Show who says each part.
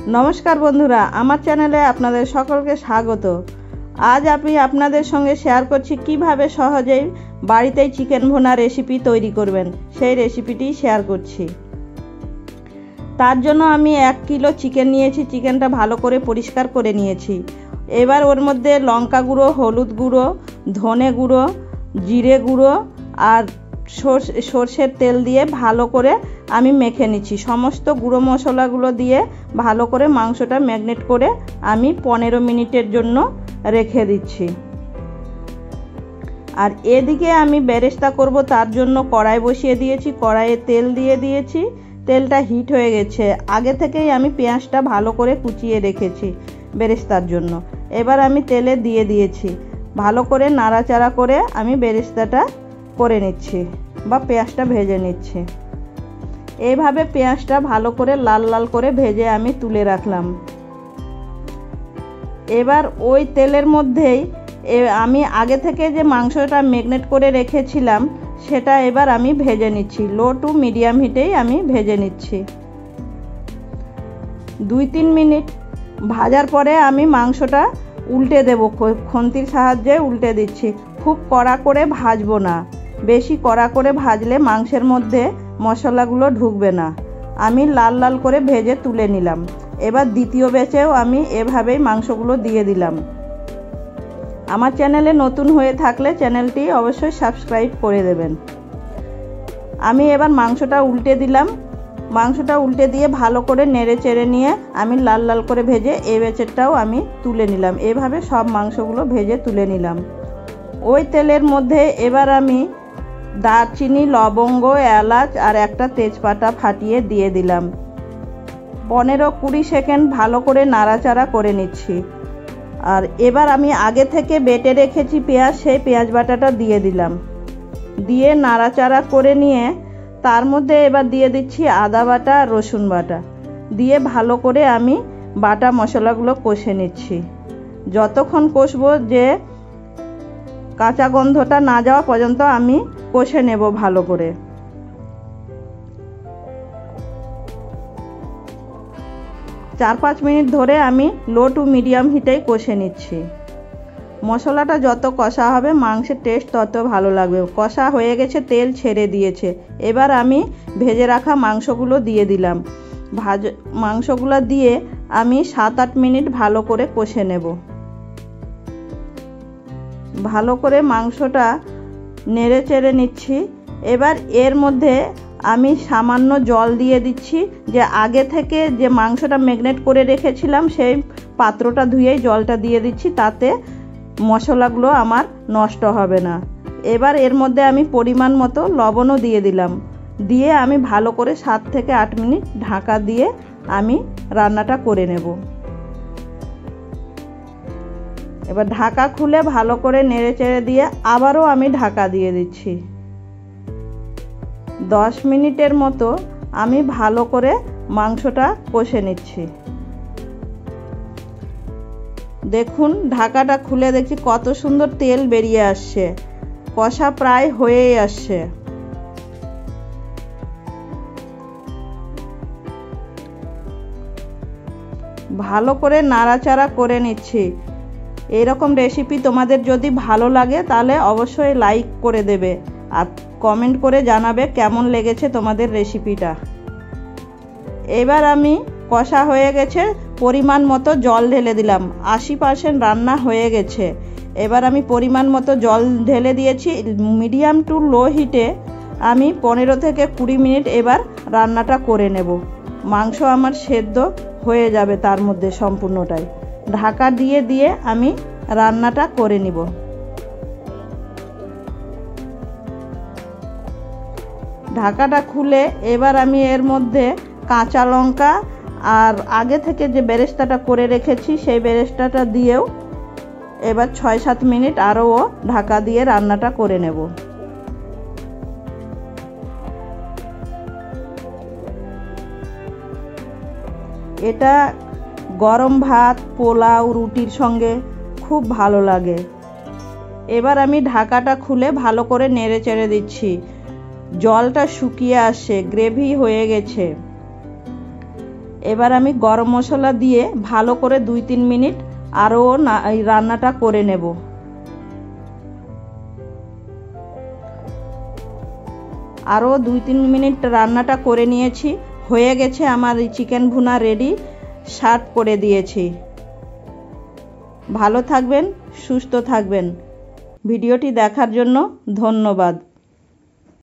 Speaker 1: नमस्कार बंधुरा आमार चैनेले आपनादेर सकलके स्वागत। आज आमी आपनादेर संगे शेयर करछि किभाबे सहजेई बाड़ीतेई चिकेन भुना रेसिपि तैरी करबेन सेई रेसिपिटी शेयर करछि। तार जोन्नो आमी 1 किलो चिकेन नियेछि। चिकेनटा भालो करे परिष्कार करे नियेछि। एबार ओर मध्य लंका गुड़ो, हलुद गुड़ो, धने गुड़ो, जिरे गुड़ो और सर्षेर तेल दिए भालो करे आमी मेखे निচ্ছি। समस्त गुड़ो मशलागुलो दिए भालो करे मांसटा मैगनेट करे आमी 15 मिनिटेर जोन्नो रेखे दिচ্ছি। और एदिके आमी बेरेस्ता करब तार जोन्नो कड़ाई बसिए दिएछि। कड़ाइये तेल दिए दिएछि। तेलटा हिट हये गेছে। आगे থেকেই आमी पेঁয়াজটা भालो करे कुचिए रेखेछि बेरेस्तार जोन्नो। एबार आमी तेले दिए दिएछि। भालो करे नाड़ाचाड़ा करे आमी बेरेस्ताटा করে নিচ্ছি বা পেঁয়াজটা ভেজে নিচ্ছি। এইভাবে পেঁয়াজটা ভালো করে লাল লাল করে ভেজে আমি তুলে রাখলাম। এবার ওই তেলের মধ্যেই আমি আগে থেকে যে মাংসটা ম্যারিনেট করে রেখেছিলাম সেটা এবার আমি ভেজে নিচ্ছি। লো টু মিডিয়াম হিটেই আমি ভেজে নিচ্ছি। 2-3 মিনিট ভাজার পরে আমি মাংসটা উল্টে দেব। খুন্তির সাহায্যে উল্টে দিচ্ছি। খুব কড়া করে ভাজবো না। বেশি কড়া করে ভাজলে মাংসের মধ্যে মশলাগুলো ঢুকবে না। আমি লাল লাল করে ভেজে তুলে নিলাম। এবার দ্বিতীয় ব্যাচেও আমি এভাবেই মাংসগুলো দিয়ে দিলাম। আমার চ্যানেলে নতুন হয়ে থাকলে চ্যানেলটি অবশ্যই সাবস্ক্রাইব করে দেবেন। আমি এবার মাংসটা উল্টে দিলাম। মাংসটা উল্টে দিয়ে ভালো করে নেড়ে চেড়ে নিয়ে আমি লাল লাল করে ভেজে এই ব্যাচেরটাও আমি তুলে নিলাম। এভাবে সব মাংসগুলো ভেজে তুলে নিলাম। ওই তেলের মধ্যে এবার আমি দারচিনি, লবঙ্গ, এলাচ আর একটা তেজপাতা ফাটিয়ে দিয়ে দিলাম। 15-20 সেকেন্ড ভালো করে নাড়াচাড়া করে নিচ্ছি। আর এবার আমি আগে থেকে বেটে রেখেছি পেঁয়াজ, সেই পেঁয়াজ বাটাটা দিয়ে দিলাম। দিয়ে নাড়াচাড়া করে নিয়ে তার মধ্যে এবার দিয়ে দিচ্ছি আদা বাটা আর রসুন বাটা। দিয়ে ভালো করে আমি বাটা মশলাগুলো কষে নিচ্ছি। যতক্ষণ কষবো যে কাঁচা গন্ধটা না যাওয়া পর্যন্ত আমি কষে নেব ভালো করে। 4-5 মিনিট ধরে আমি লো টু মিডিয়াম হিটেই কষে নিচ্ছি। মশলাটা যত কষা হবে মাংসের টেস্ট তত ভালো লাগবে। কষা হয়ে গেছে, তেল ছেড়ে দিয়েছে। এবার আমি ভেজে রাখা মাংসগুলো দিয়ে দিলাম। মাংসগুলো দিয়ে আমি 7-8 মিনিট ভালো করে কষে নেব। ভালো করে মাংসটা নেড়ে চেড়ে নিচ্ছি। এবার এর মধ্যে আমি সামান্য জল দিয়ে দিচ্ছি। যে আগে থেকে যে মাংসটা ম্যারিনেট করে রেখেছিলাম সেই পাত্রটা ধুয়েই জলটা দিয়ে দিচ্ছি, তাতে মশলাগুলো আমার নষ্ট হবে না। এবার এর মধ্যে আমি পরিমাণ মতো লবণও দিয়ে দিলাম। দিয়ে আমি ভালো করে 7 থেকে 8 মিনিট ঢাকা দিয়ে আমি রান্নাটা করে নেব। এবার ঢাকা খুলে ভালো করে নেড়ে চেড়ে দিয়ে আবারও আমি ঢাকা দিয়ে দিচ্ছি। 10 মিনিটের মতো আমি ভালো করে মাংসটা কষে নিচ্ছি। দেখুন ঢাকাটা খুলে দেখছি কত সুন্দর তেল বেরিয়ে আসছে। কষা প্রায় হয়েই আসছে। ভালো করে নাড়াচাড়া করে নিচ্ছি। এরকম রেসিপি তোমাদের যদি ভালো লাগে তাহলে অবশ্যই লাইক করে দেবে আর কমেন্ট করে জানাবে কেমন লেগেছে তোমাদের রেসিপিটা। এবার আমি কষা হয়ে গেছে, পরিমাণ মতো জল ঢেলে দিলাম। 80% রান্না হয়ে গেছে। এবার আমি পরিমাণ মতো জল ঢেলে দিয়েছি। মিডিয়াম টু লো হিটে আমি 15 থেকে 20 মিনিট এবার রান্নাটা করে নেব। মাংস আমার সেদ্ধ হয়ে যাবে তার মধ্যে সম্পূর্ণটাই। ঢাকা দিয়ে দিয়ে আমি রান্নাটা করে নিব। ঢাকাটা খুলে এবার আমি এর মধ্যে কাঁচা লঙ্কা আর আগে থেকে যে বেরেস্তাটা করে রেখেছি সেই বেরেস্তাটা দিয়েও এবার 6-7 মিনিট আরও ঢাকা দিয়ে রান্নাটা করে নেব। এটা গরম ভাত, পোলাও, রুটির সঙ্গে খুব ভালো লাগে। এবার আমি ঢাকাটা খুলে ভালো করে নেড়ে চেড়ে দিচ্ছি। জলটা শুকিয়ে আসছে, গ্রেভি হয়ে গেছে। এবার আমি গরম মশলা দিয়ে ভালো করে 2-3 মিনিট আরও রান্নাটা করে নেব। আরও 2-3 মিনিট রান্নাটা করে নিয়েছি, হয়ে গেছে আমার এই চিকেন ভুনা রেডি। সার্ভ করে দিয়েছি। ভালো থাকবেন, সুস্থ থাকবেন। ভিডিওটি দেখার জন্য ধন্যবাদ।